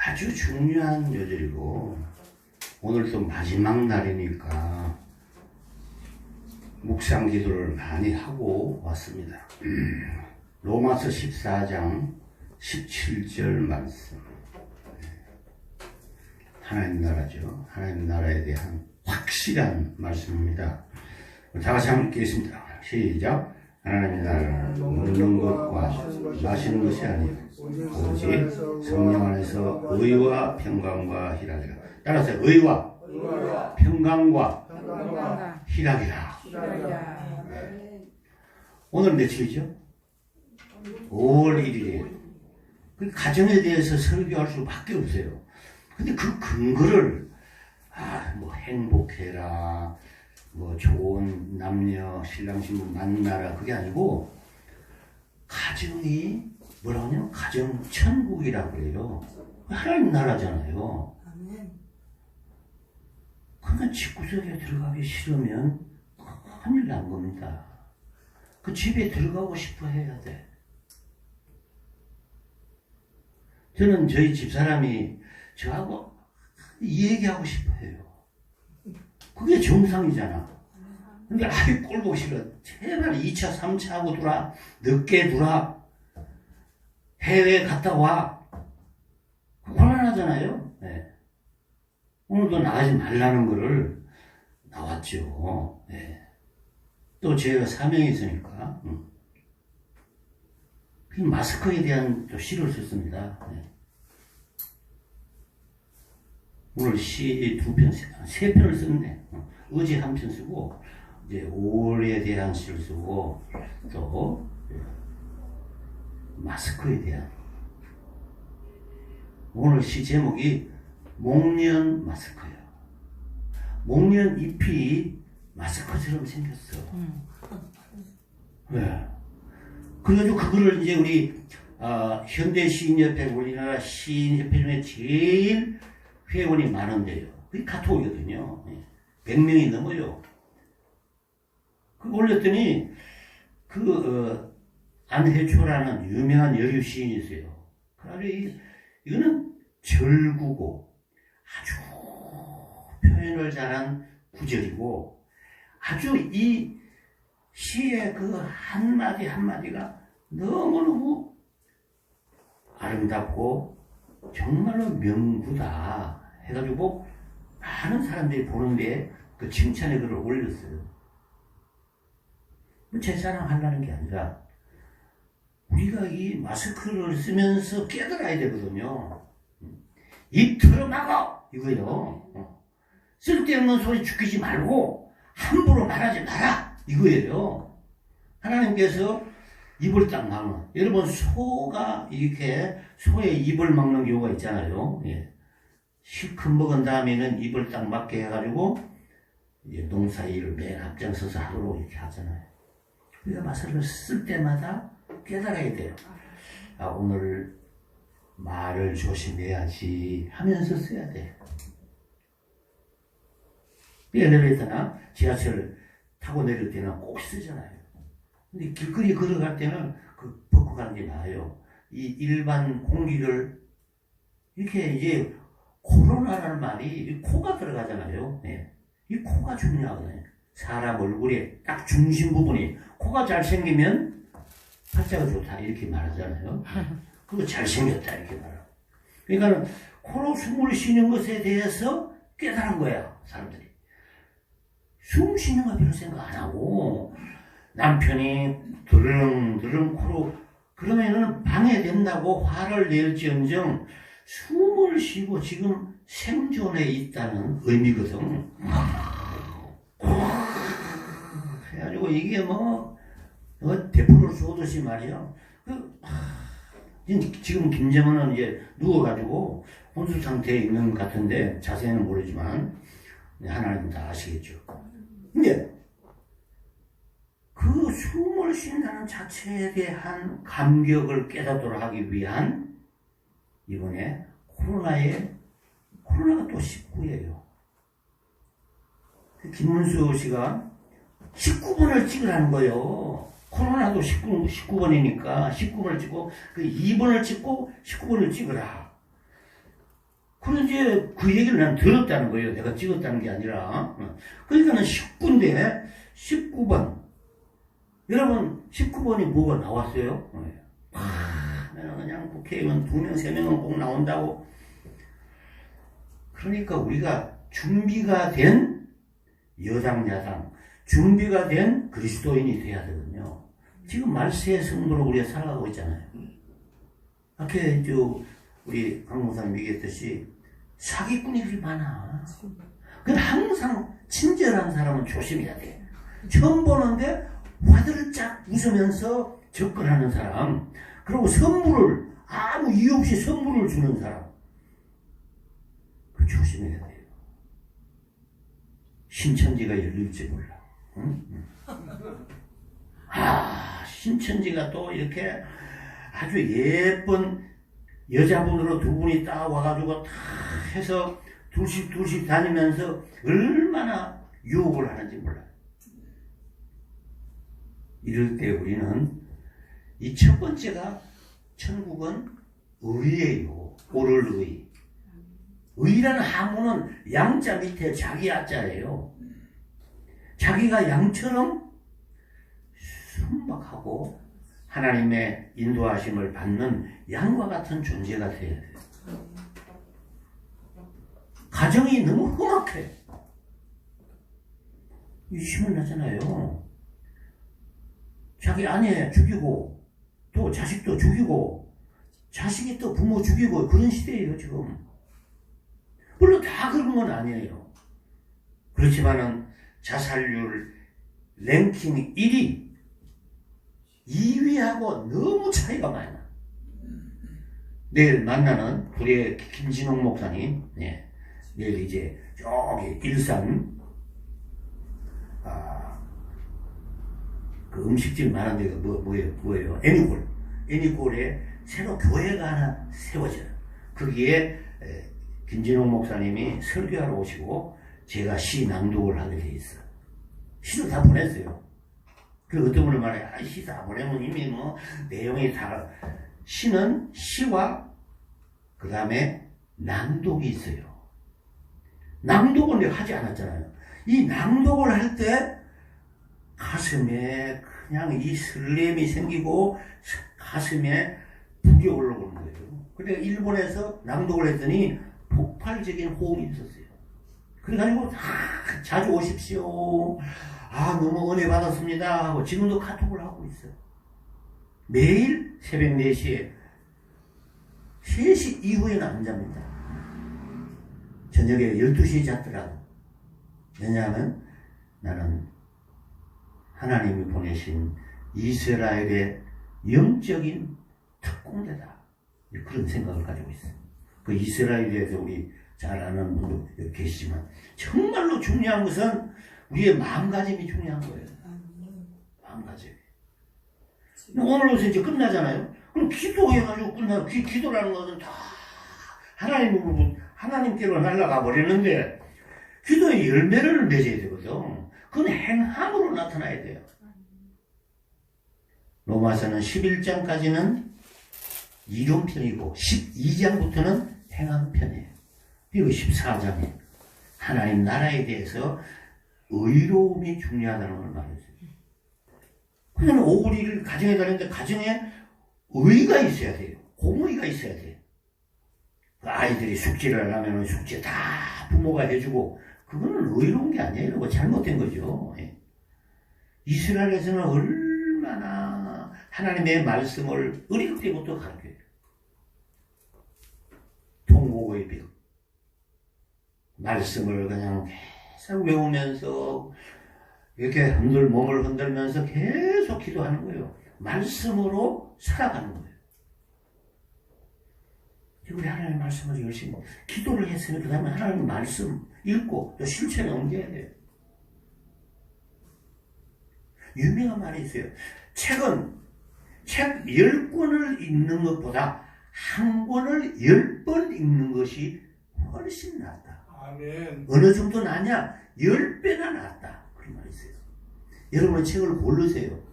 아주 중요한 요절이고, 오늘 또 마지막 날이니까 묵상 기도를 많이 하고 왔습니다. 로마서 14장 17절 말씀. 하나님 나라죠. 하나님 나라에 대한 확실한 말씀입니다. 다 같이 한번 읽겠습니다. 시작. 하나님 나라는 먹는 것과 마시는 것이 아니요 오직 성령 안에서 의와 평강과 희락이라. 따라서 의와 평강과 희락이라. 오늘 며칠이죠? 5월 1일이에요. 그 가정에 대해서 설교할 수밖에 없어요. 근데 그 근거를 뭐 행복해라, 뭐 좋은 남녀 신랑 신부 만나라, 그게 아니고 가정이 뭐라고요? 가정 천국이라고 그래요. 하나님 나라잖아요. 그러니까 집구석에 들어가기 싫으면 큰일 난 겁니다. 그 집에 들어가고 싶어 해야 돼. 저는 저희 집사람이 저하고 이 얘기하고 싶어 해요. 그게 정상이잖아. 근데 아이 꼴 보기 싫어. 제발 2차, 3차 하고 돌아. 늦게 돌아. 해외 갔다 와. 곤란하잖아요. 네. 오늘도 나가지 말라는 거를 나왔죠. 네. 또 제가 사명이 있으니까. 그 마스크에 대한 또 시를 썼습니다. 네. 오늘 시 2편, 3편을 썼네. 어제 한 편 쓰고, 이제 5월에 대한 시를 쓰고, 또, 마스크에 대한. 오늘 시 제목이 목련 마스크야. 목련 잎이 마스크처럼 생겼어. 네. 그래가지고 그거를 이제 우리, 현대 시인협회, 우리나라 시인협회 중에 제일 회원이 많은데요. 그게 카톡이거든요. 100명이 넘어요. 그거 올렸더니, 안혜초라는 유명한 여류 시인이 있어요. 그래서 이거는 절구고, 아주 표현을 잘한 구절이고, 아주 이 시의 그 한마디 한마디가 너무너무 아름답고, 정말로 명구다 해가지고 많은 사람들이 보는데 그 칭찬의 글을 올렸어요. 제 자랑하려는 게 아니라 우리가 이 마스크를 쓰면서 깨달아야 되거든요. 입 털어막아 이거예요. 쓸데없는 소리 죽이지 말고 함부로 말하지 마라 이거예요. 하나님께서 입을 딱 막는. 여러분, 소가 이렇게 소의 입을 막는 경우가 있잖아요. 예. 실컷 먹은 다음에는 입을 딱 막게 해가지고 이제 농사 일을 맨 앞장서서 하도록 이렇게 하잖아요. 우리가 마스크를 쓸 때마다 깨달아야 돼요. 오늘 말을 조심해야지 하면서 써야 돼. 엘리베이터나 지하철을 타고 내릴 때는 꼭 쓰잖아요. 근데 길거리 걸어갈 때는 그 벗고 가는 게 나아요. 이 일반 공기를 이렇게 이제 코로나라는 말이 코가 들어가잖아요. 네. 이 코가 중요하거든요. 사람 얼굴에 딱 중심 부분이 코가 잘생기면 팔자가 좋다 이렇게 말하잖아요. 그리고 잘생겼다 이렇게 말하고. 그러니까 코로 숨을 쉬는 것에 대해서 깨달은 거야 사람들이. 숨 쉬는 거 별로 생각 안 하고 남편이 드릉드릉 코로 그러면은 방해된다고 화를 낼지언정 숨을 쉬고 지금 생존에 있다는 의미거든. 그래가지고 이게 대포를 쏘듯이 말이야. 지금 김정은은 이제 누워가지고 혼수 상태에 있는 것 같은데 자세히는 모르지만 하나님 다 아시겠죠. 근데 그 숨을 쉰다는 자체에 대한 감격을 깨닫도록 하기 위한 이번에 코로나가 또 19예요. 김문수 씨가 19번을 찍으라는 거예요. 코로나도 19번이니까 19번을 찍고 그 2번을 찍고 19번을 찍으라. 그런 이제 그 얘기를 난 들었다는 거예요. 내가 찍었다는 게 아니라. 그러니까는 19인데 19번. 여러분 19번이 뭐가 나왔어요? 내가 그냥 국회의원 2명, 3명은 꼭 나온다고. 그러니까 우리가 준비가 된 여당, 야당, 준비가 된 그리스도인이 돼야 되거든요. 지금 말세의 성도로 우리가 살아가고 있잖아요. 아까 우리 강 목사님 얘기했듯이 사기꾼이 많아. 근데 항상 친절한 사람은 조심해야 돼. 처음 보는데 화들짝 웃으면서 접근하는 사람, 그리고 선물을 아무 이유 없이 선물을 주는 사람, 그 조심해야 돼요. 신천지가 열릴지 몰라. 응? 신천지가 또 이렇게 아주 예쁜 여자분으로 2분이 딱 와가지고 다 해서 둘씩 다니면서 얼마나 유혹을 하는지 몰라요. 이럴 때 우리는 이 첫 번째가, 천국은 의예요. 오를 의. 의라는 하모는 양자 밑에 자기 야자예요. 자기가 양처럼 순박하고 하나님의 인도하심을 받는 양과 같은 존재가 되어야 돼요. 가정이 너무 험악해. 심을 나잖아요. 자기 아내 죽이고 또 자식도 죽이고 자식이 또 부모 죽이고 그런 시대예요 지금. 물론 다 그런 건 아니에요. 그렇지만은 자살률 랭킹 1위 2위하고 너무 차이가 많이 나. 내일 만나는 우리의 김진홍 목사님, 내일 이제 저기 일산 그 음식집 많은 데가 뭐예요? 애니골에 새로 교회가 하나 세워져요. 거기에 김진홍 목사님이 설교하러 오시고 제가 시 낭독을 하게 돼 있어. 시도 다 보냈어요. 그 어떤 분을 말해, 시 다 보내면 이미 뭐 내용이 다. 시는 시와 그 다음에 낭독이 있어요. 낭독을 내가 하지 않았잖아요. 이 낭독을 할 때 가슴에 그냥 이 설렘이 생기고 가슴에 북이 올라오는 거예요. 근데 일본에서 낭독을 했더니 폭발적인 호응이 있었어요. 그래가지고 자주 오십시오. 너무 은혜 받았습니다 하고 지금도 카톡을 하고 있어요. 매일 새벽 4시에 3시 이후에는 안 잡니다. 저녁에 12시에 잤더라고. 왜냐하면 나는 하나님이 보내신 이스라엘의 영적인 특공대다. 그런 생각을 가지고 있어요. 그 이스라엘에 대해서 우리 잘 아는 분도 여기 계시지만 정말로 중요한 것은 우리의 마음가짐이 중요한 거예요. 마음가짐. 오늘로서 이제 끝나잖아요. 그럼 기도해가지고 끝나고 기도라는 것은 다 하나님께로 날아가 버리는데 기도의 열매를 맺어야 되거든. 그건 행함으로 나타나야 돼요. 로마서는 11장까지는 이론편이고 12장부터는 행함편이에요. 그리고 14장에 하나님 나라에 대해서 의로움이 중요하다는 걸 말했어요. 그냥 오구리를 가정에 가는데 가정에 의가 있어야 돼요. 공의가 있어야 돼요. 아이들이 숙제를 하면 숙제 다 부모가 해주고 그거는 의로운 게 아니에요. 그거 잘못된 거죠. 이스라엘에서는 얼마나 하나님의 말씀을 어릴 때부터 가르쳐요. 통곡의 벽. 말씀을 그냥 계속 외우면서 이렇게 몸을 흔들면서 계속 기도하는 거예요. 말씀으로 살아가는 거예요. 우리 하나님의 말씀을 열심히 기도를 했으면 그 다음에 하나님의 말씀 읽고 또 실천에 옮겨야 돼요. 유명한 말이 있어요. 책 10권을 읽는 것보다 한 권을 10번 읽는 것이 훨씬 낫다. 아멘. 어느 정도 나냐? 10배나 낫다. 그런 말이 있어요. 여러분은 책을 고르세요.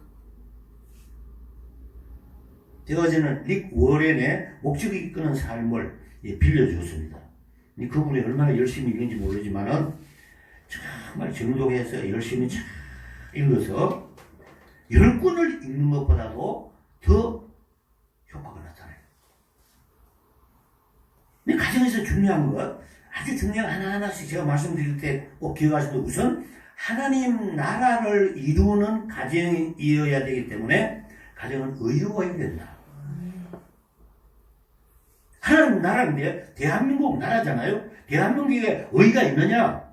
제가 어제는 릭 워렌의 목적이 이끄는 삶을 빌려줬습니다. 그분이 얼마나 열심히 읽는지 모르지만은 정말 정독해서 열심히 잘 읽어서 10권을 읽는 것보다도 더 효과가 나타나요. 근데 가정에서 중요한 것, 아주 중요한 하나하나씩 제가 말씀드릴 때 꼭 기억하시면 우선 하나님 나라를 이루는 가정이어야 되기 때문에 가정은 의로워야 된다. 하나님 나라인데 대한민국 나라잖아요. 대한민국에 의가 있느냐?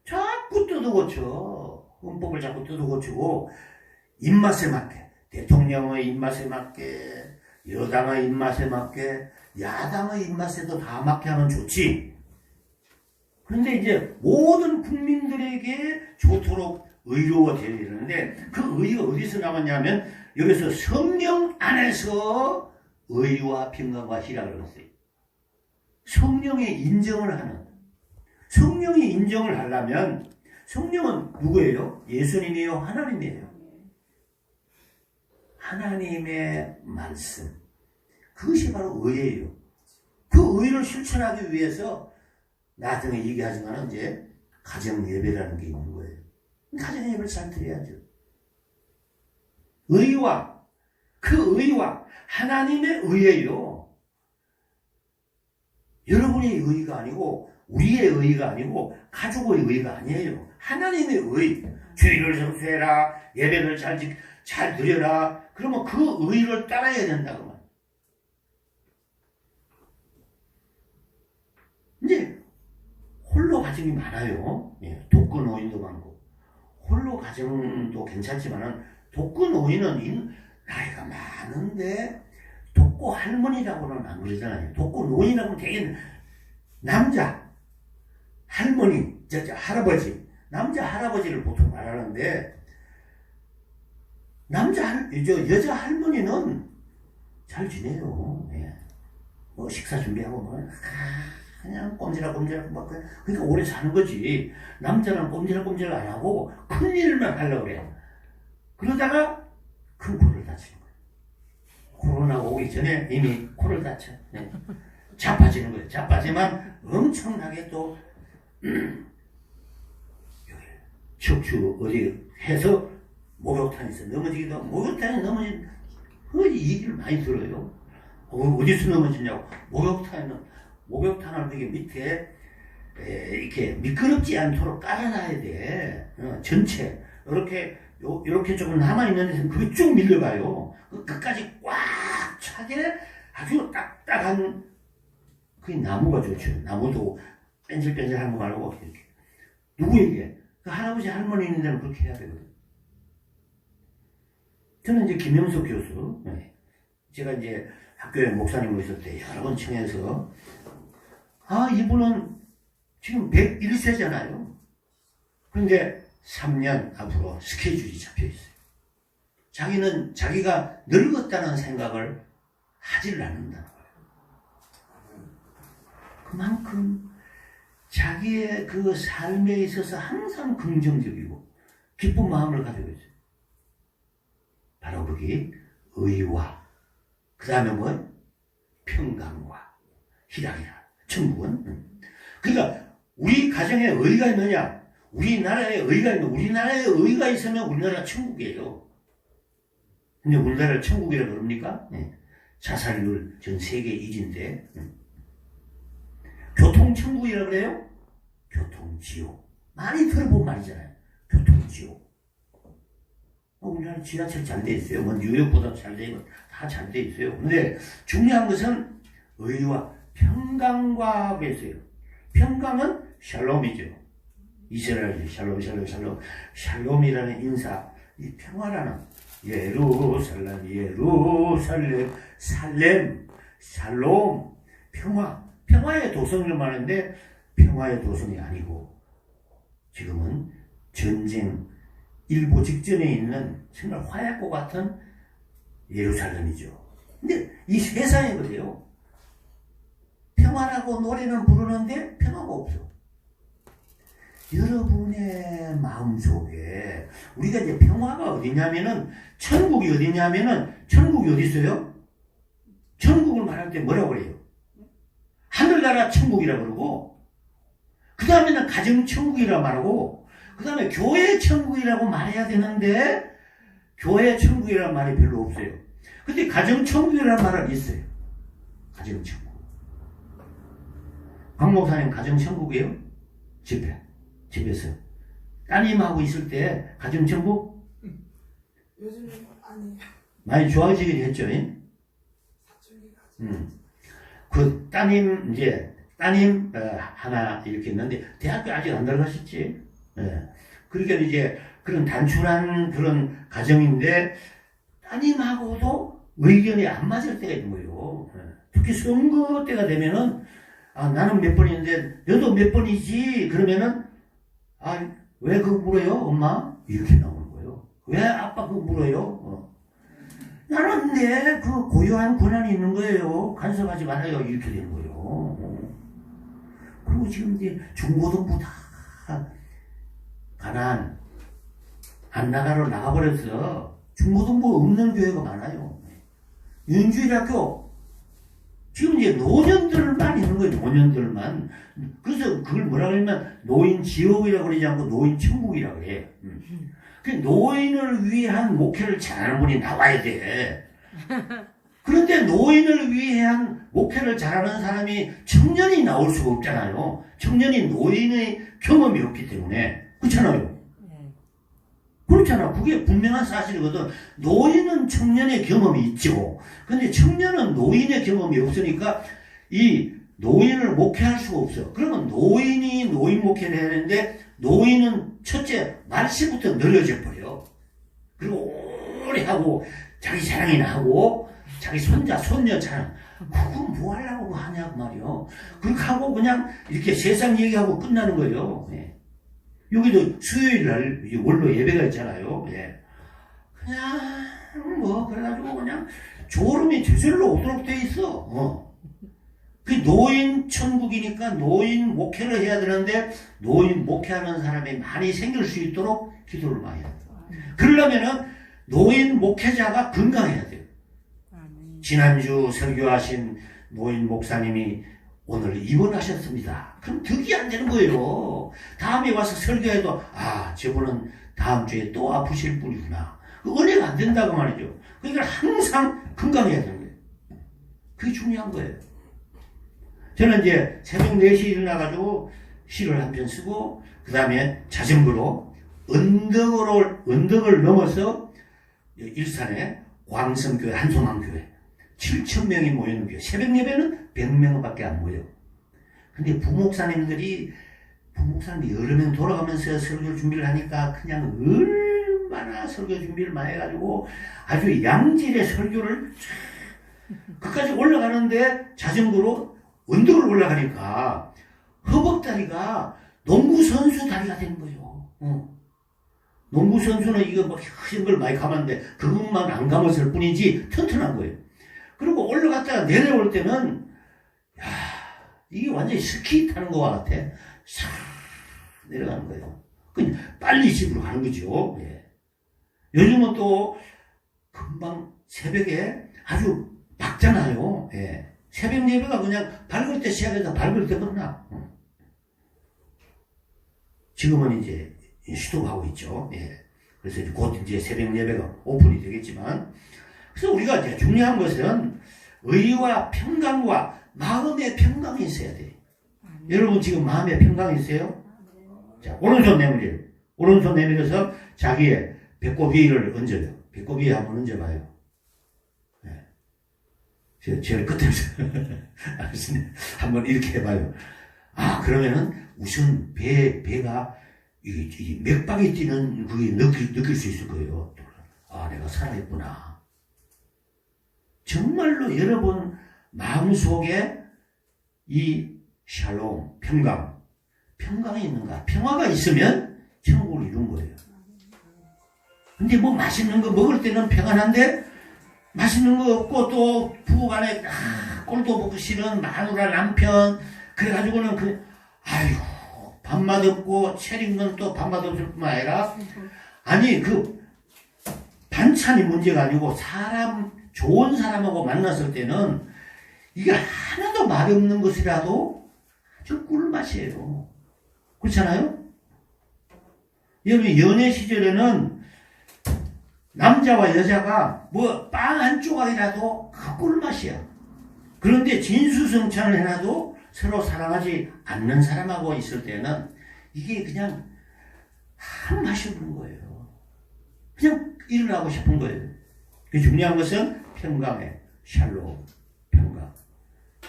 자꾸 뜯어고쳐. 헌법을 자꾸 뜯어고치고 입맛에 맞게, 대통령의 입맛에 맞게, 여당의 입맛에 맞게, 야당의 입맛에도 다 맞게 하면 좋지. 그런데 이제 모든 국민들에게 좋도록 의로워져야 되는데 그 의가 어디서 나왔냐면 여기서 성령 안에서 의와 평강과 희락을 했어요. 성령의 인정을 하는. 성령이 인정을 하려면 성령은 누구예요? 예수님이에요? 하나님이에요? 하나님의 말씀. 그것이 바로 의예요. 그 의를 실천하기 위해서 나중에 얘기하지만 이제 가정 예배라는 게 있는 거예요. 가정 예배를 잘 드려야죠. 의와 그 의와 하나님의 의예요. 여러분의 의가 아니고 우리의 의가 아니고 가족의 의가 아니에요. 하나님의 의. 주의를 성수해라. 예배를 잘 드려라. 그러면 그 의를 따라야 된다고 말이에요. 이제 홀로 가정이 많아요. 예, 독거 노인도 많고. 홀로 가정도 괜찮지만은 독거 노인은 나이가 많은데 독거 할머니라고는 안 그러잖아요. 독거 노인이라고는 되게 남자 할머니, 할아버지, 남자 할아버지를 보통 말하는데 여자 할머니는 잘 지내요. 예. 뭐 식사 준비하고 뭐 그냥 꼼지락꼼지락 막 그러니까 오래 사는 거지. 남자는 꼼지락꼼지락 안 하고 큰 일만 하려고 그래. 그러다가 큰 코를 다치는 거예요. 코로나가 오기 전에 이미 코를 다쳐. 네. 자빠지는 거예요. 자빠지만 엄청나게 또 척추 어디 해서 목욕탕에서 넘어지기도 하고 목욕탕에 넘어진 이 얘기를 많이 들어요. 어디서 넘어지냐고. 목욕탕을 이게 밑에 이렇게 미끄럽지 않도록 깔아놔야 돼. 전체 이렇게 조금 남아있는 데서는 그게 쭉 밀려가요. 끝까지 꽉 차게 아주 딱딱한 그게 나무가 좋죠. 나무도 뺀질뺀질한 거 말고 이렇게. 누구에게? 그 할아버지 할머니 데는 그렇게 해야 되거든요. 저는 이제 김영석 교수, 제가 이제 학교에 목사님으로 있을 때 여러 번 청해서 이분은 지금 101세잖아요. 그런데 3년 앞으로 스케줄이 잡혀 있어요. 자기는 자기가 늙었다는 생각을 하지를 않는다는 거예요. 그만큼 자기의 그 삶에 있어서 항상 긍정적이고 기쁜 마음을 가지고 있어요. 바로 그게 의와 그 다음에 뭐? 평강과 희락이라. 천국은. 그러니까 우리 가정에 의가 있느냐? 우리나라에 의가 있는 우리나라에 의가 있으면 우리나라 천국이에요. 근데 우리나라를 천국이라고 그럽니까? 네. 자살률 전 세계 1위인데 교통천국이라고 그래요? 교통지옥. 많이 들어본 말이잖아요. 교통지옥. 우리나라 지하철 잘 돼 있어요. 뭐 뉴욕보다 잘 돼 있고 다 잘 돼 있어요. 근데 중요한 것은 의와 평강과 배수예요. 평강은 샬롬이죠. 이스라엘 샬롬. 샬롬이라는 인사, 이 평화라는 예루살렘, 샬롬, 평화의 도성을 말하는데 평화의 도성이 아니고 지금은 전쟁 일보 직전에 있는 정말 화약고 같은 예루살렘이죠. 근데 이 세상에 그래요. 평화라고 노래는 부르는데 평화가 없어. 여러분의 마음속에 우리가 이제 평화가 어디냐면은 천국이 어디냐면은 천국이 어디 있어요? 천국을 말할 때 뭐라고 그래요? 하늘 하늘나라 천국이라 그러고, 그 다음에는 가정천국이라 말하고, 그 다음에 교회천국이라고 말해야 되는데, 교회천국이라는 말이 별로 없어요. 근데 가정천국이라는 말은 있어요. 가정천국. 강 목사님 가정천국이에요? 집에서. 따님하고 있을 때 가정천국? 요즘은 아니에요. 많이 좋아지긴 했죠. 사춘기가 그 따님 하나 이렇게 있는데 대학교 아직 안 들어가셨지. 그러니까 이제 그런 단순한 그런 가정인데 따님하고도 의견이 안 맞을 때가 있는 거예요. 특히 선거 때가 되면은 나는 몇 번인데 너도 몇 번이지. 그러면은 왜 그거 물어요 엄마? 이렇게 나오는 거예요. 왜 아빠 그거 물어요? 나는 내 그 고유한 권한이 있는 거예요. 간섭하지 말아요. 이렇게 되는 거예요. 그리고 지금 이제 중고등부 다 가난 안 나가버렸어. 중고등부 없는 교회가 많아요. 윤주일학교 지금 이제 노년들만 있는 거예요. 노년들만. 그래서 그걸 뭐라고 하냐면 노인 지옥이라고 그러지 않고 노인 천국이라고 그래. 그 노인을 위한 목회를 잘하는 분이 나와야 돼. 그런데 노인을 위한 목회를 잘하는 사람이 청년이 나올 수가 없잖아요. 청년이 노인의 경험이 없기 때문에. 그렇잖아요. 그렇잖아. 그게 분명한 사실이거든. 노인은 청년의 경험이 있죠. 근데 청년은 노인의 경험이 없으니까 이 노인을 목회할 수가 없어. 그러면 노인이 노인 목회를 해야 되는데 노인은 첫째 말씨부터 늘어져 버려. 그리고 오래 하고 자기 자랑이나 하고 자기 손자 손녀 자랑. 그건 뭐 하려고 하냐고 말이요. 그렇게 하고 그냥 이렇게 세상 얘기하고 끝나는 거예요. 여기도 수요일 날 원로 예배가 있잖아요. 그냥 그래가지고 그냥 졸음이 저절로 오도록 돼 있어. 그 노인 천국이니까 노인 목회를 해야 되는데 노인 목회하는 사람이 많이 생길 수 있도록 기도를 많이 해야 돼요. 그러려면은 노인 목회자가 건강해야 돼요. 지난주 설교하신 노인 목사님이 오늘 입원하셨습니다. 그럼 득이 안 되는 거예요. 다음에 와서 설교해도 저분은 다음 주에 또 아프실 분이구나. 은혜가 안 된다고 말이죠. 그러니까 항상 건강해야 되는 거예요. 그게 중요한 거예요. 저는 이제 새벽 4시에 일어나가지고 시를 한 편 쓰고 그 다음에 자전거로 언덕을 넘어서 일산에 광성교회 한송암교회 7,000명이 모이는 교회. 새벽 예배는 100명밖에 안 모여. 근데 부목사님이 여러 명 돌아가면서 설교 준비를 하니까 그냥 얼마나 설교 준비를 많이 해가지고 아주 양질의 설교를 그까지 올라가는데 자전거로 언덕을 올라가니까 허벅다리가 농구선수 다리가 되는 거예요. 농구선수는 이거 큰 걸 많이 감았는데 그것만 안 감았을 뿐이지 튼튼한 거예요. 그리고 올라갔다가 내려올 때는 이게 완전히 스키 타는 것과 같아. 싹 내려가는 거예요. 그냥 빨리 집으로 가는 거죠. 요즘은 또 금방 새벽에 아주 밝잖아요. 새벽 예배가 그냥 밝을 때 시작해서 밝을 때 끝나. 지금은 이제 시도하고 있죠. 그래서 곧 이제 새벽 예배가 오픈이 되겠지만, 그래서 우리가 이제 중요한 것은 의와 평강과 마음의 평강이 있어야 돼. 여러분 지금 마음의 평강이 있어요? 자, 오른손 내밀어서 자기의 배꼽 위를 얹어요. 배꼽 위에 한번 얹어봐요. 제일 끝에서 알겠습니다. 한번 이렇게 해봐요. 그러면은 우선 배가 이 맥박이 뛰는 그게 느낄 수 있을 거예요. 내가 살아있구나. 정말로 여러분 마음속에 이 샬롬, 평강이 있는가? 평화가 있으면 천국을 이룬 거예요. 근데 맛있는 거 먹을 때는 평안한데 맛있는 거 없고 또 부부간에 꼴도 보기 싫은 마누라 남편 그래가지고는 밥맛 없고 차린 또 밥맛 없을 뿐만 아니라 그 반찬이 문제가 아니고 좋은 사람하고 만났을 때는 이게 하나도 말이 없는 것이라도 아주 꿀맛이에요. 그렇잖아요? 여러분, 연애 시절에는 남자와 여자가 뭐 빵 한 조각이라도 그 꿀맛이야. 그런데 진수성찬을 해놔도 서로 사랑하지 않는 사람하고 있을 때는 이게 그냥 한 맛이 없는 거예요. 그냥 일어나고 싶은 거예요. 중요한 것은 평강에 샬롬, 평강.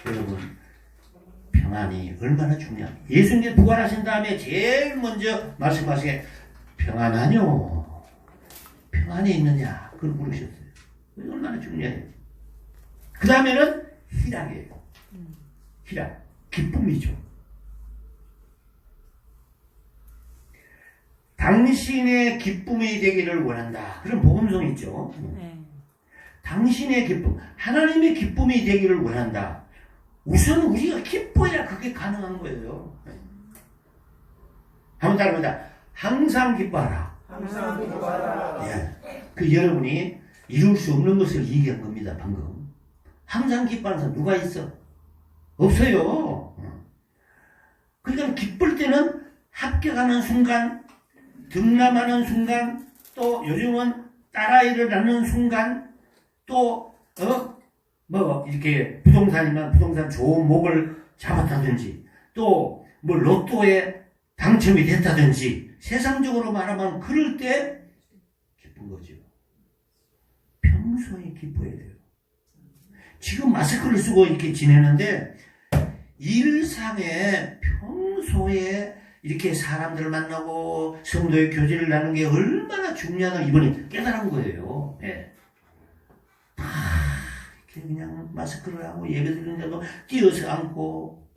여러분, 평안이 얼마나 중요해요. 예수님께서 부활하신 다음에 제일 먼저 말씀하시게 평안하뇨? 평안이 있느냐? 그걸 물으셨어요. 얼마나 중요해요. 그 다음에는 희락이에요. 희락, 기쁨이죠. 당신의 기쁨이 되기를 원한다. 그런 복음성이 있죠. 당신의 기쁨, 하나님의 기쁨이 되기를 원한다. 우선 우리가 기뻐야 그게 가능한 거예요. 한번 따라합니다. 항상 기뻐하라. 항상 기뻐하라. 예. 그 여러분이 이룰 수 없는 것을 얘기한 겁니다. 방금. 항상 기뻐하는 사람 누가 있어? 없어요. 그러니까 기쁠 때는 합격하는 순간, 등남하는 순간, 또 요즘은 딸아이를 낳는 순간, 또 이렇게 부동산이면 부동산 좋은 목을 잡았다든지, 또 뭐 로또에 당첨이 됐다든지, 세상적으로 말하면 그럴 때 기쁜 거죠. 평소에 기뻐야 돼요. 지금 마스크를 쓰고 이렇게 지내는데 일상에 평소에 이렇게 사람들을 만나고 성도의 교제를 나누는 게 얼마나 중요하다고 이번에 깨달은 거예요. 예. 다 이렇게 그냥 마스크를 하고 예배 드리는데도 뛰어서 앉고,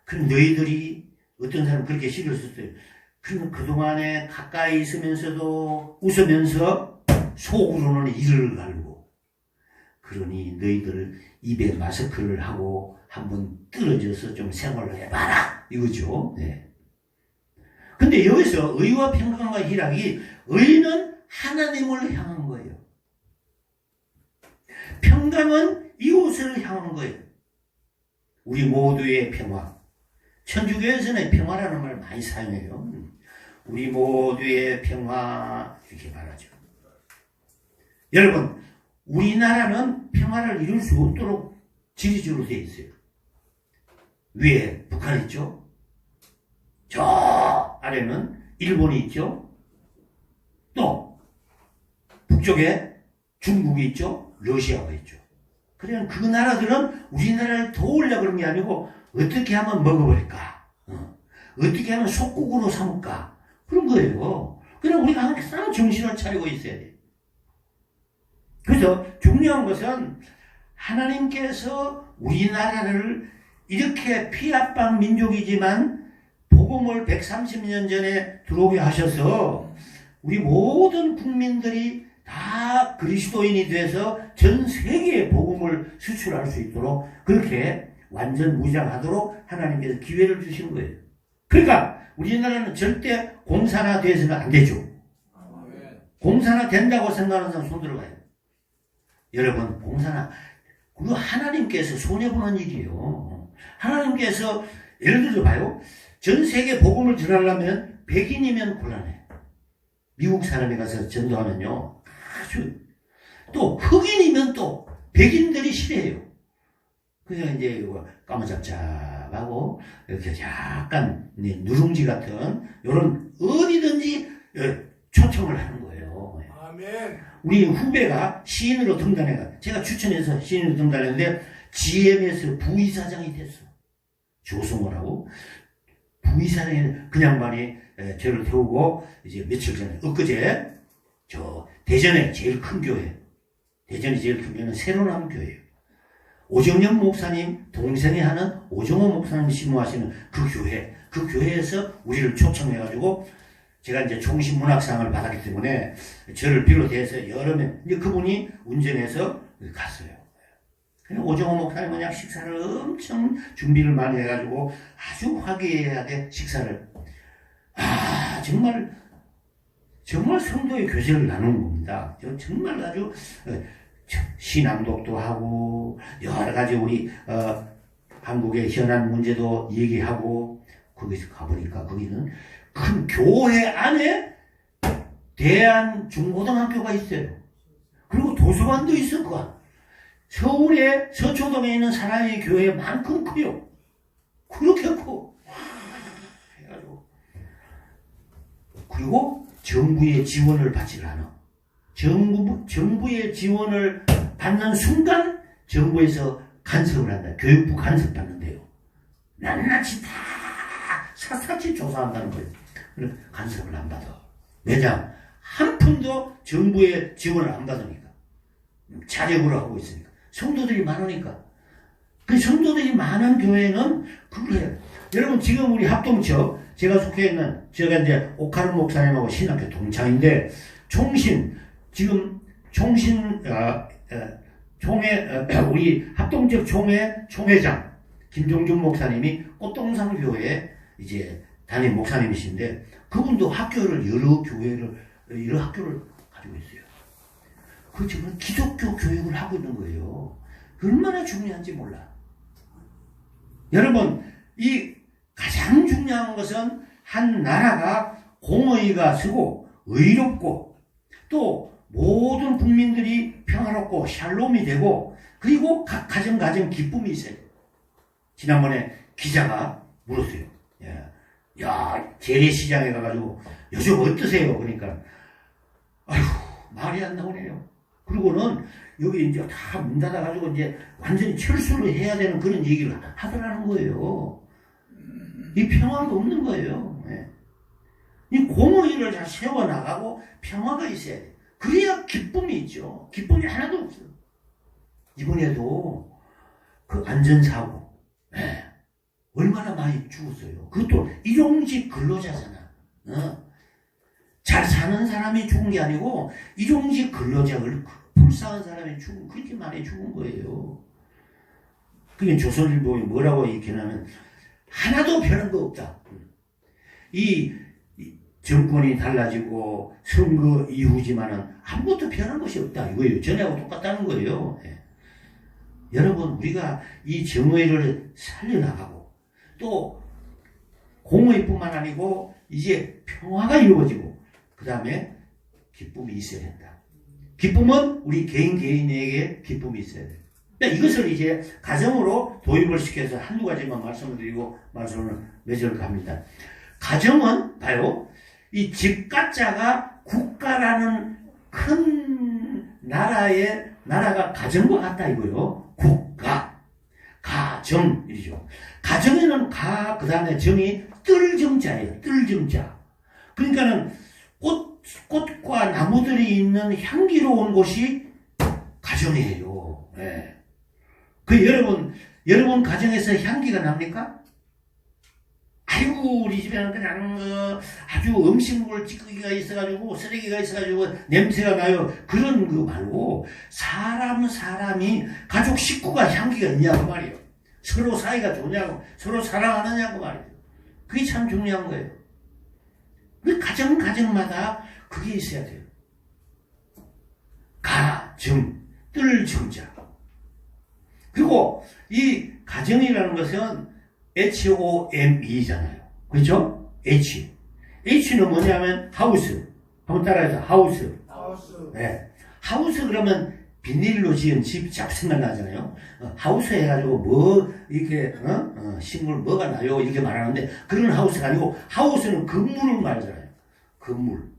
그럼 너희들이 어떤 사람 그렇게 시를 썼어요. 그러면 그동안에 가까이 있으면서도 웃으면서 속으로는 이를 갈고, 그러니 너희들 입에 마스크를 하고 한번 떨어져서 좀 생활을 해봐라 이거죠. 네. 근데 여기서 의와 평강과 희락이, 의는 하나님을 향한 거예요. 평강은 이웃을 향한 거예요. 우리 모두의 평화. 천주교에서는 평화라는 말을 많이 사용해요. 우리 모두의 평화 이렇게 말하죠. 여러분, 우리나라는 평화를 이룰 수 없도록 지리적으로 되어 있어요. 위에 북한 있죠? 저 아래는 일본이 있죠? 또 북쪽에 중국이 있죠? 러시아가 있죠. 그러면 그 나라들은 우리나라를 도우려고 그런 게 아니고 어떻게 하면 먹어버릴까? 어떻게 하면 속국으로 삼을까? 그런 거예요. 그냥 우리가 항상 정신을 차리고 있어야 돼요. 그래서 중요한 것은 하나님께서 우리나라를 이렇게 피압방 민족이지만 복음을 130년 전에 들어오게 하셔서 우리 모든 국민들이 다 그리스도인이 돼서 전 세계에 복음을 수출할 수 있도록 그렇게 완전 무장하도록 하나님께서 기회를 주신 거예요. 그러니까 우리나라는 절대 공산화 돼서는 안 되죠. 공산화 된다고 생각하는 사람 손 들어가요. 여러분, 공산화, 그거 하나님께서 손해보는 일이에요. 하나님께서 예를 들어 봐요. 전 세계 복음을 전하려면 백인이면 곤란해. 미국 사람이 가서 전도하면요, 아주, 또 흑인이면 또 백인들이 싫어해요. 그래서 이제 까무잡잡하고 이렇게 약간 누룽지 같은 요런 어디든지 초청을 하는 거예요. 아멘. 우리 후배가 시인으로 등단해가, 제가 추천해서 시인으로 등단했는데 GM에서 부이사장이 됐어. 조성호라고. 부이사장이, 그 양반이 저를 태우고 이제 며칠 전에, 엊그제 저 대전에 제일 큰 교회, 대전이 제일 큰 교회는 새로남 교회예요. 오정연 목사님 동생이 하는 오정호 목사님 심호하시는 그 교회에서 우리를 초청해가지고 제가 이제 종신문학상을 받았기 때문에 저를 비롯해서 여러 명, 이제 그분이 운전해서 갔어요. 오정호 목사님은 그냥 식사를 엄청 준비를 많이 해가지고 아주 화기애애하게 식사를, 정말 성도의 교제를 나누는 겁니다. 정말 아주 신앙독도 하고 여러 가지 우리 한국의 현안 문제도 얘기하고 거기서 가보니까 거기는 큰 교회 안에 대한 중고등학교가 있어요. 그리고 도서관도 있어. 그 서울의 서초동에 있는 사랑의 교회만큼 커요. 그렇게 커. 해가지고 그리고 정부의 지원을 받지 않아. 정부의 지원을 받는 순간 정부에서 간섭을 한다. 교육부 간섭 받는데요. 낱낱이 다 샅샅이 조사한다는 거예요. 그래서 간섭을 안 받아. 왜냐? 한 푼도 정부의 지원을 안 받으니까. 자력으로 하고 있으니까. 성도들이 많으니까. 그 성도들이 많은 교회는 그걸 해요. 여러분 지금 우리 합동처 제가 속해 있는 제가 이제 오카르 목사님하고 신학교 동창인데 지금 우리 합동적 총회장 김종준 목사님이 꽃동산 교회 이제 담임 목사님이신데 그분도 여러 학교를 가지고 있어요. 그 지금 기독교 교육을 하고 있는 거예요. 얼마나 중요한지 몰라. 여러분, 이 가장 중요한 것은 한 나라가 공의가 서고 의롭고 또 모든 국민들이 평화롭고 샬롬이 되고 그리고 각 가정 기쁨이 있어요. 지난번에 기자가 물었어요. 야, 재래시장에 가가지고 요즘 어떠세요? 그러니까 아휴 말이 안 나오네요. 그리고는 여기 이제 다 문 닫아가지고 이제 완전히 철수를 해야 되는 그런 얘기를 하더라는 거예요. 이 평화가 없는 거예요. 이 공의를 잘 세워나가고 평화가 있어야 돼. 그래야 기쁨이 있죠. 기쁨이 하나도 없어요. 이번에도 그 안전사고, 얼마나 많이 죽었어요. 그것도 일용직 근로자잖아. 잘 사는 사람이 죽은 게 아니고 일용직 근로자를 불쌍한 사람이 그렇게 많이 죽은 거예요. 그게 조선일보에 뭐라고 얘기하냐면 하나도 변한 거 없다. 이 정권이 달라지고 선거 이후지만은 아무것도 변한 것이 없다 이거예요. 전에하고 똑같다는 거예요. 여러분 우리가 이 정의를 살려나가고 또 공의뿐만 아니고 이제 평화가 이루어지고 그 다음에 기쁨이 있어야 된다. 기쁨은 우리 개인에게 기쁨이 있어야 돼요. 이것을 이제 가정으로 도입을 시켜서 한두 가지만 말씀을 드리고 말씀을 맺으러 갑니다. 가정은 봐요. 이 집가자가 국가라는 큰 나라가 가정과 같다 이거요. 국가, 가정 이죠. 가정에는 그 다음에 정이 뜰정자예요. 뜰정자. 그러니까는 꽃과 나무들이 있는 향기로운 곳이 가정이에요. 그 여러분 가정에서 향기가 납니까? 아이고 우리 집에는 그냥 아주 음식물 찌꺼기가 있어가지고 쓰레기가 있어가지고 냄새가 나요. 그런 거 말고 사람이 가족 식구가 향기가 있냐고 말이에요. 서로 사이가 좋냐고 서로 사랑하느냐고 말이에요. 그게 참 중요한 거예요. 그 가정마다 그게 있어야 돼요. 가정, 뜰정자. 그리고 이 가정이라는 것은 HOME잖아요. 그렇죠? H는 뭐냐면 하우스. 한번 따라해서 하우스. 하우스 그러면 비닐로 지은 집 생각나잖아요. 하우스 해가지고 뭐 이렇게 식물 뭐가 나요 이렇게 말하는데 그런 하우스가 아니고 하우스는 건물을 말하잖아요. 건물.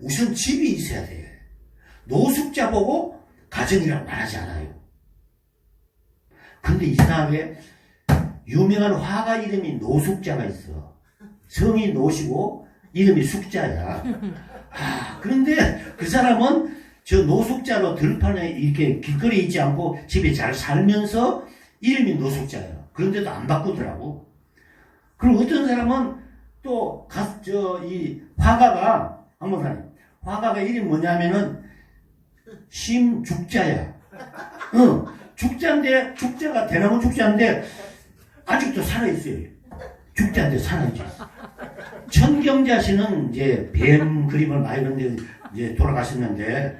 우선 집이 있어야 돼. 노숙자 보고 가정이라고 말하지 않아요. 근데 이상하게 유명한 화가 이름이 노숙자가 있어. 성이 노시고 이름이 숙자야. 그런데 그 사람은 저 노숙자로 들판에 이렇게 길거리에 있지 않고 집에 잘 살면서 이름이 노숙자예요. 그런데도 안 바꾸더라고. 그리고 어떤 사람은 또 이 화가가 화가가 이름이 뭐냐면은 심죽자야. 죽자가 대나무 죽자인데 아직도 살아있어요. 죽자인데 살아있죠. 천경자 씨는 이제 뱀 그림을 많이 그렸는데 이제 돌아가셨는데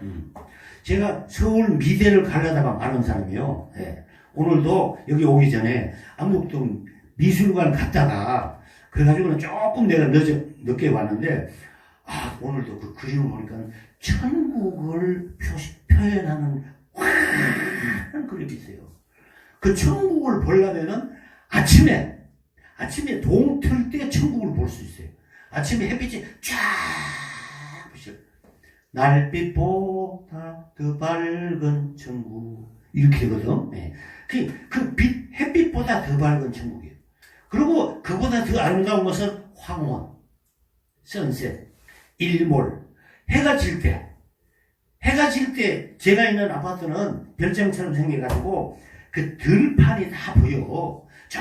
제가 서울 미대를 가려다가 말한 사람이요. 예. 오늘도 여기 오기 전에 안국동 미술관 갔다가 그래가지고는 조금 내가 늦게 왔는데 오늘도 그 그림을 보니까 천국을 표현하는 환한 그림이 있어요. 그 천국을 보려면은 아침에 동틀 때 천국을 볼 수 있어요. 아침에 햇빛이 쫙 보시죠. 날빛보다 더 밝은 천국 이렇게 되거든. 네. 그 햇빛보다 더 밝은 천국이에요. 그리고 그보다 더 아름다운 것은 황혼, 선셋, 일몰, 해가 질 때 제가 있는 아파트는 별장처럼 생겨가지고 그 들판이 다 보여. 저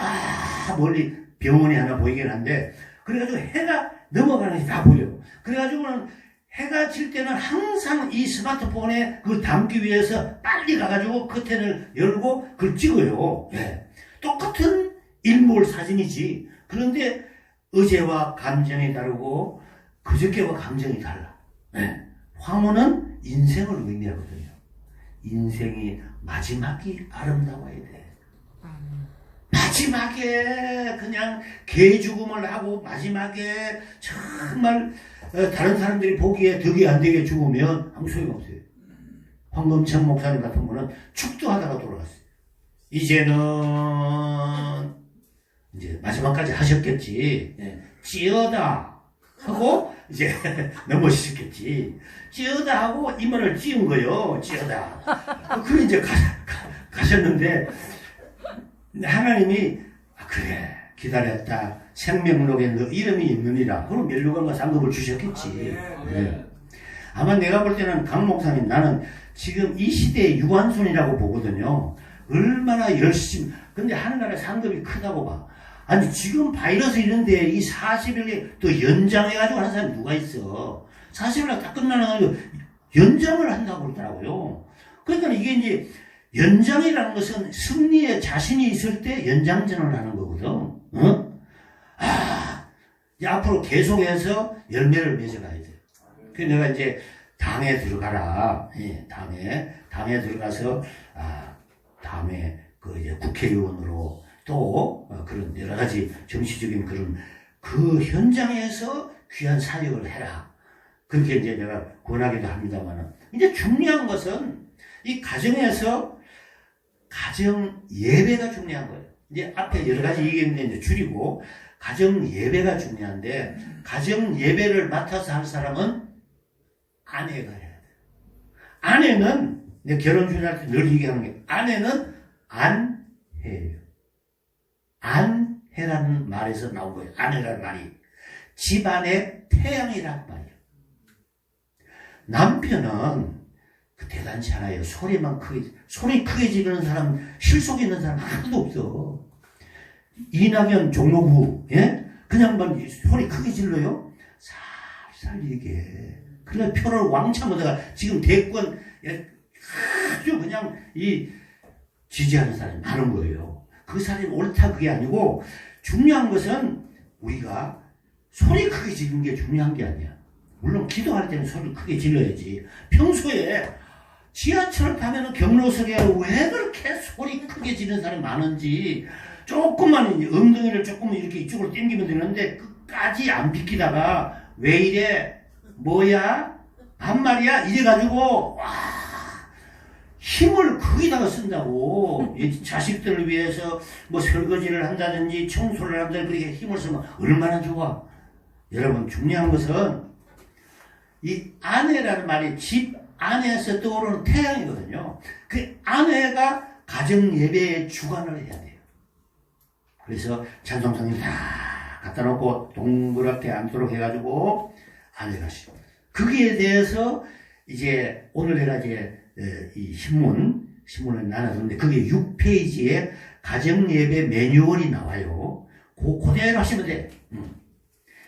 멀리 병원이 하나 보이긴 한데 그래가지고 해가 넘어가는 게 다 보여. 그래가지고는 해가 질 때는 항상 이 스마트폰에 그걸 담기 위해서 빨리 가가지고 커튼을 열고 그걸 찍어요. 네. 똑같은 일몰 사진이지. 그런데 어제와 감정이 다르고 그저께와 감정이 달라. 네. 황혼은 인생을 의미하거든요. 인생이 마지막이 아름다워야 돼. 마지막에 그냥 개죽음을 하고 마지막에 정말 다른 사람들이 보기에 덕이 안 되게 죽으면 아무 소용없어요. 황금천 목사님 같은 분은 축도하다가 돌아갔어요. 이제는 이제 마지막까지 하셨겠지. 찌어다 하고 이제 넘어지셨겠지. 찌어다 하고 이마를 찌은 거요. 찌어다. 그 이제 가셨는데 하나님이 그래 기다렸다. 생명록에 너 이름이 있느니라. 그럼 멸류관과 상급을 주셨겠지. 네. 아마 내가 볼 때는 강 목사님 나는 지금 이 시대의 유한순이라고 보거든요. 얼마나 열심히. 근데 하늘나라 상급이 크다고 봐. 아니 지금 바이러스 이런데 이 40일에 또 연장해가지고 하는 사람이 누가 있어. 40일에 딱 끝나는 연장을 한다고 그러더라고요. 그러니까 이게 이제 연장이라는 것은 승리에 자신이 있을 때 연장전을 하는 거거든. 어? 이제 앞으로 계속해서 열매를 맺어가야 돼요. 그래서 내가 이제 당에 들어가라. 예, 당에 들어가서 다음에 그 이제 국회의원으로 또 그런 여러 가지 정치적인 그런 그 현장에서 귀한 사역을 해라. 그렇게 이제 내가 권하기도 합니다만은 이제 중요한 것은 이 가정에서 가정 예배가 중요한 거예요. 이제 앞에 여러 가지 얘기했는데 이제 줄이고 가정 예배가 중요한데 가정 예배를 맡아서 할 사람은 아내가 해야 돼요. 아내는 내가 결혼 준비할 때 늘 얘기하는 게 아내는 안해요. 안해라는 말에서 나온 거예요. 아내라는 말이 집안의 태양이란 말이에요. 남편은 대단치 않아요. 소리 크게 지르는 사람, 실속 있는 사람 하나도 없어. 이낙연 종로구, 예? 그냥 소리 크게 질러요? 살살 얘기해. 그래, 표를 왕창 얻어가. 지금 대권, 아주 그냥 지지하는 사람이 많은 거예요. 그 사람이 옳다, 그게 아니고, 중요한 것은 우리가 소리 크게 지르는 게 중요한 게 아니야. 물론 기도할 때는 소리를 크게 질러야지. 평소에 지하철을 타면은 경로석에 왜 그렇게 소리 크게 지르는 사람이 많은지 조금만 엉덩이를 조금 이렇게 이쪽으로 당기면 되는데 끝까지 안 비키다가 왜 이래? 뭐야? 반말이야? 이래가지고 힘을 거기다가 쓴다고. 이 자식들을 위해서 뭐 설거지를 한다든지 청소를 한다든지 그렇게 힘을 쓰면 얼마나 좋아. 여러분 중요한 것은 이 아내라는 말이 집 안에서 떠오르는 태양이거든요. 그 아내가 가정 예배의 주관을 해야 돼요. 그래서 찬송성이 다 갖다 놓고 동그랗게 앉도록 해가지고 앉아가시고 거기에 대해서 이제 오늘 내가 이제 이 신문을 나눴는데 그게 6페이지에 가정 예배 매뉴얼이 나와요. 그대로 하시면 돼.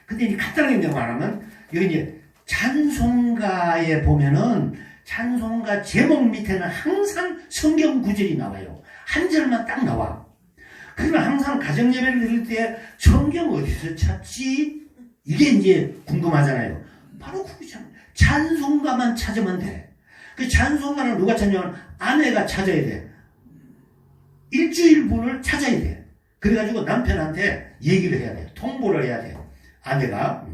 근데 이제 간단하게 내가 말하면 여기 이제 찬송가에 보면은 찬송가 제목 밑에는 항상 성경 구절이 나와요. 한 절만 딱 나와. 그러면 항상 가정 예배를 드릴 때 성경 어디서 찾지? 이게 이제 궁금하잖아요. 바로 그거잖아요. 찬송가만 찾으면 돼. 그 찬송가를 누가 찾냐면 아내가 찾아야 돼. 일주일분을 찾아야 돼. 그래가지고 남편한테 얘기를 해야 돼. 통보를 해야 돼. 아내가.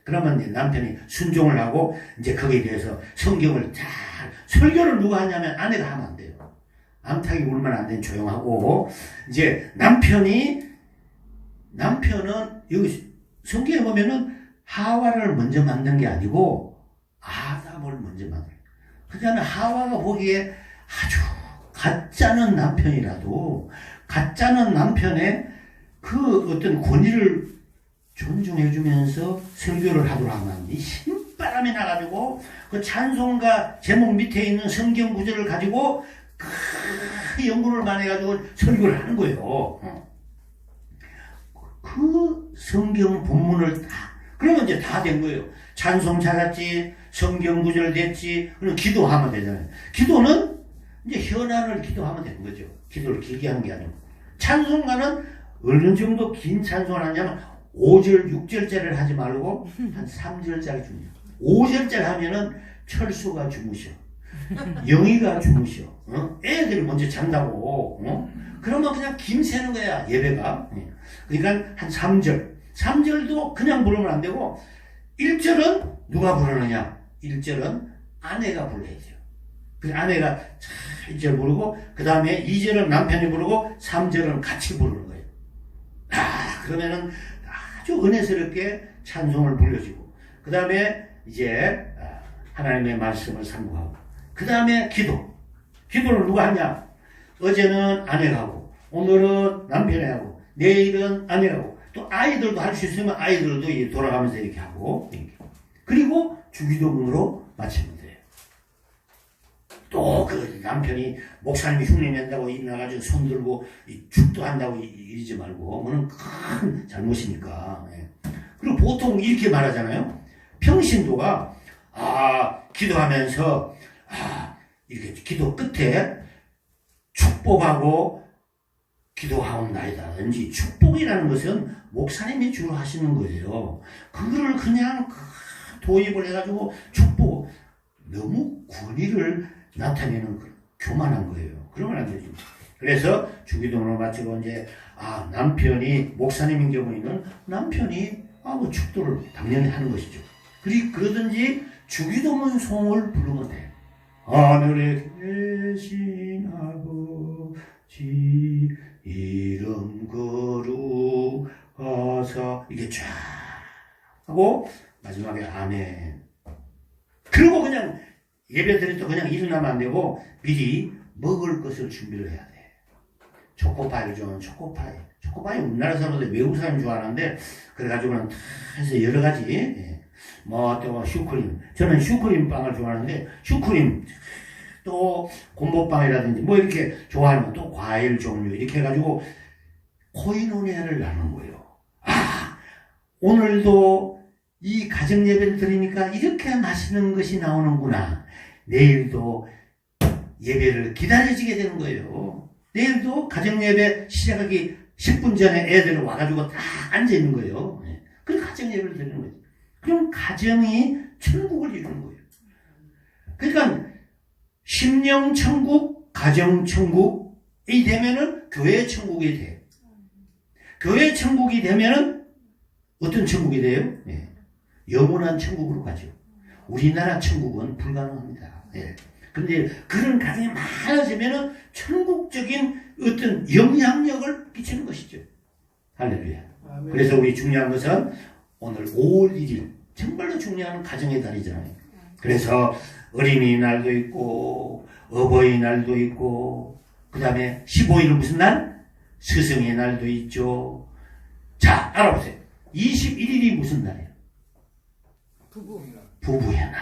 그러면 이제 남편이 순종을 하고 이제 거기에 대해서 성경을 잘 설교를 누가 하냐면 아내가 하면 안 돼요. 암탉이 울면 안 되는 조용하고 이제 남편은 여기 성경에 보면은 하와를 먼저 만든 게 아니고 아담을 먼저 만든. 그러니까 하와가 보기에 아주 가짜는 남편이라도 가짜는 남편의 그 어떤 권위를 존중해주면서 설교를 하도록 하면 이 신바람이 나가지고 그 찬송가 제목 밑에 있는 성경 구절을 가지고 그 연구를 많이 해가지고 설교를 하는 거예요. 그 성경 본문을 그러면 이제 다 된 거예요. 찬송 찾았지, 성경 구절 됐지, 그럼 기도하면 되잖아요. 기도는 이제 현안을 기도하면 되는 거죠. 기도를 길게 하는 게 아니고. 찬송가는 어느 정도 긴 찬송을 하냐면 5절, 6절짜리를 하지 말고 한 3절짜리 줍니다. 5절짜리 하면은 철수가 주무셔. 영희가 주무셔. 애들이 먼저 잔다고. 그러면 그냥 김새는 거야, 예배가. 그러니까 한 3절. 3절도 그냥 부르면 안 되고 1절은 누가 부르느냐? 1절은 아내가 불러야죠. 그 아내가 1절 부르고 그 다음에 2절은 남편이 부르고 3절은 같이 부르는 거예요. 그러면은 아주 은혜스럽게 찬송을 불러주고 그 다음에 이제 하나님의 말씀을 상고하고 그 다음에 기도를 누가 하냐? 어제는 아내가 하고 오늘은 남편이 하고 내일은 아내가 하고 또 아이들도 할 수 있으면 아이들도 돌아가면서 이렇게 하고 그리고 주기도문으로 마치면 돼요. 또 그 남편이 목사님이 흉내낸다고 일어나가지고 손 들고 축도한다고 이러지 말고 그거는 큰 잘못이니까. 그리고 보통 이렇게 말하잖아요. 평신도가 기도하면서 이렇게 기도 끝에 축복하고 기도하옵나이다든지 축복이라는 것은 목사님이 주로 하시는 거예요. 그거를 그냥 도입을 해가지고 축복 너무 권위를 나타내는 교만한 거예요. 그러면 안 되죠. 그래서 주기도문을 마치고 이제 남편이 목사님인 경우에는 남편이 뭐 축도를 당연히 하는 것이죠. 그러든지 주기도문 송을 부르면 돼. 하늘에 계신 아버지 이름 거룩하사 이게 쫙 하고 마지막에 아멘. 그리고 그냥 예배 드릴 때 그냥 일어나면 안 되고 미리 먹을 것을 준비를 해야 돼. 초코파이를 좋아하는 초코파이 우리나라 사람들 외국 사람 좋아하는데 그래가지고는 다 해서 여러 가지 또 슈크림 저는 슈크림 빵을 좋아하는데 슈크림 또 곰보빵이라든지 이렇게 좋아하면 또 과일 종류 이렇게 해가지고 코이노니아를 나누는 거예요. 오늘도 이 가정 예배를 드리니까 이렇게 맛있는 것이 나오는구나. 내일도 예배를 기다려지게 되는 거예요. 내일도 가정 예배 시작하기 10분 전에 애들 와가지고 다 앉아 있는 거예요. 그럼 가정 예배를 드리는 거죠. 그럼 가정이 천국을 이루는 거예요. 그러니까 심령 천국, 가정 천국이 되면은 교회 천국이 돼요. 교회 천국이 되면은 어떤 천국이 돼요? 영원한 천국으로 가죠. 우리나라 천국은 불가능합니다. 그런데 그런 가정이 많아지면은 천국적인 어떤 영향력을 끼치는 것이죠. 할렐루야. 그래서 우리 중요한 것은 오늘 5월 1일 정말로 중요한 가정의 달이잖아요. 그래서 어린이날도 있고 어버이날도 있고 그 다음에 15일은 무슨 날? 스승의 날도 있죠. 자, 알아보세요. 21일이 무슨 날이에요? 부부의 날.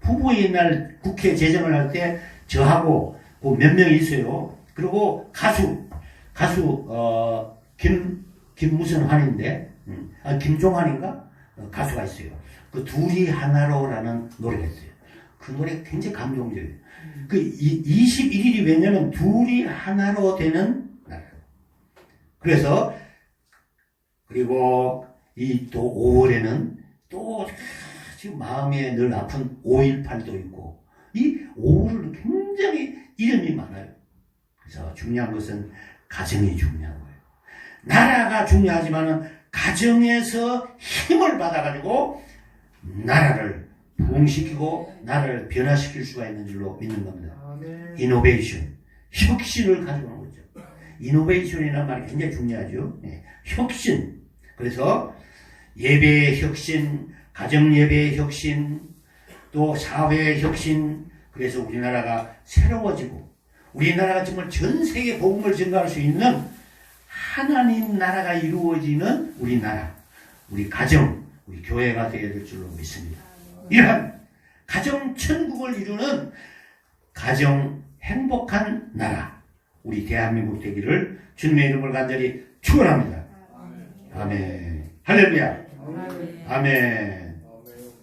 부부의 날 국회 제정을 할 때 저하고 몇 명이 있어요. 그리고 가수 김무슨 한인데 김종환인가? 가수가 있어요. 그 둘이 하나로라는 노래가 있어요. 그 노래 굉장히 감동적이에요. 그 21일이 왜냐면 둘이 하나로 되는 날. 그래서 그리고 이 또 5월에는 또 지금 마음에 늘 아픈 5.18도 있고 이 오후를 굉장히 이름이 많아요. 그래서 중요한 것은 가정이 중요한 거예요. 나라가 중요하지만은 가정에서 힘을 받아가지고 나라를 부흥시키고 나라를 변화시킬 수가 있는 줄로 믿는 겁니다. 이노베이션, 혁신을 가져오는 거죠. 이노베이션이라는 말이 굉장히 중요하죠. 네, 혁신. 그래서 예배의 혁신, 가정 예배의 혁신, 또 사회의 혁신. 그래서 우리나라가 새로워지고 우리나라가 정말 전 세계 복음을 전가할 수 있는 하나님 나라가 이루어지는 우리나라, 우리 가정, 우리 교회가 되어야 될 줄로 믿습니다. 이러한 가정 천국을 이루는 가정 행복한 나라, 우리 대한민국 되기를 주님의 이름을 간절히 축원합니다. 아멘. 할렐루야. 아멘.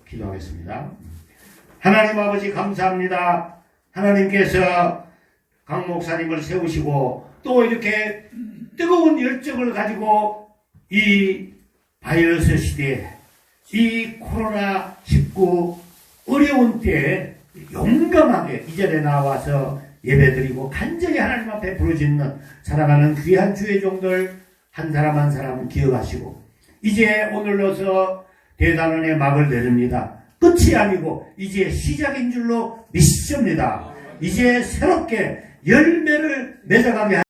기도하겠습니다. 하나님 아버지 감사합니다. 하나님께서 강 목사님을 세우시고 또 이렇게 뜨거운 열정을 가지고 이 바이러스 시대에 이 코로나19 어려운 때에 용감하게 이 자리에 나와서 예배드리고 간절히 하나님 앞에 부르짖는 살아가는 귀한 주의 종들 한 사람 한 사람 기억하시고 이제 오늘로서 대단원의 막을 내립니다. 끝이 아니고 이제 시작인 줄로 믿습니다. 이제 새롭게 열매를 맺어가게